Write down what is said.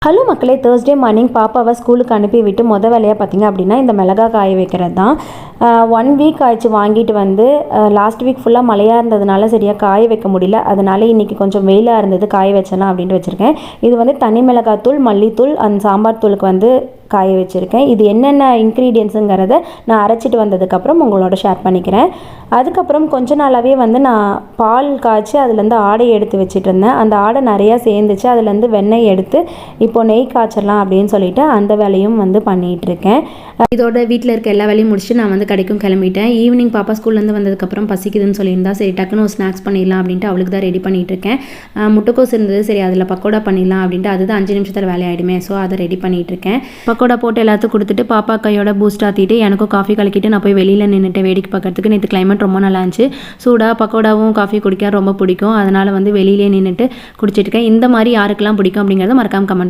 Hello மக்களே, Thursday morning பாப்பாவை ஸ்கூலுக்கு அனுப்பி விட்டு வேலையாக பார்த்திங்க அப்படின்னா இந்த மிளகா காய வைக்கிறது தான். 1 வீக் ஆயிடுச்சு வாங்கிட்டு வந்து. லாஸ்ட் வீக் ஃபுல்லாக மழையாக இருந்ததுனால சரியாக காய வைக்க முடியல. அதனால் இன்றைக்கி கொஞ்சம் வெயிலாக இருந்தது, காய வச்சலாம் அப்படின்ட்டு வச்சுருக்கேன். இது வந்து தனி மிளகாத்தூள், மல்லித்தூள் அண்ட் சாம்பார் தூளுக்கு வந்து காய வச்சுருக்கேன். இது என்னென்ன இன்க்ரீடியன்ஸுங்கிறத நான் அரைச்சிட்டு வந்ததுக்கப்புறம் உங்களோட ஷேர் பண்ணிக்கிறேன். அதுக்கப்புறம் கொஞ்ச நாளாகவே வந்து நான் பால் காய்ச்சி அதுலேருந்து ஆடை எடுத்து வச்சுட்டு இருந்தேன். அந்த ஆடை நிறையா சேர்ந்துச்சு. அதுலேருந்து வெண்ணெய் எடுத்து இப்போது நெய் காய்ச்சலாம் அப்படின்னு சொல்லிட்டு அந்த வேலையும் வந்து பண்ணிகிட்ருக்கேன். இதோட வீட்டில் இருக்க எல்லா வேலையும் முடிச்சுட்டு நான் வந்து கடைக்கும் கிளம்பிட்டேன். ஈவினிங் பாப்பா ஸ்கூல்லேருந்து வந்ததுக்கப்புறம் பசிக்குதுன்னு சொல்லியிருந்தா சரி டக்குன்னு ஒரு ஸ்நாக்ஸ் பண்ணிடலாம் அப்படின்ட்டு அவளுக்கு தான் ரெடி பண்ணிகிட்ருக்கேன். முட்டைக்கோஸ் இருந்தது, சரி அதில் பக்கோடா பண்ணிடலாம் அப்படின்ட்டு அதுதான் 5 நிமிஷத்தில் வேலையாயிடுமே. ஸோ அதை ரெடி பண்ணிகிட்ருக்கேன். பக்கோடா போட்டு எல்லாத்துக்கும் கொடுத்துட்டு பாப்பா கையோட பூஸ்ட் ஆற்றிட்டு எனக்கும் காஃபி கலக்கிட்டு நான் போய் வெளியில் நின்றுட்டு வேடிக்கை பார்க்கறதுக்கு. நேற்று கிளைமேட் ரொம்ப நல்லா இருந்துச்சு. சூடாக பக்கோடாவும் காஃபி குடிக்க ரொம்ப பிடிக்கும். அதனால் வந்து வெளியிலே நின்றுட்டு குடிச்சிட்ருக்கேன். இந்த மாதிரி யாருக்கெல்லாம் பிடிக்கும் அப்படிங்கிறத மறக்காம கமெண்ட்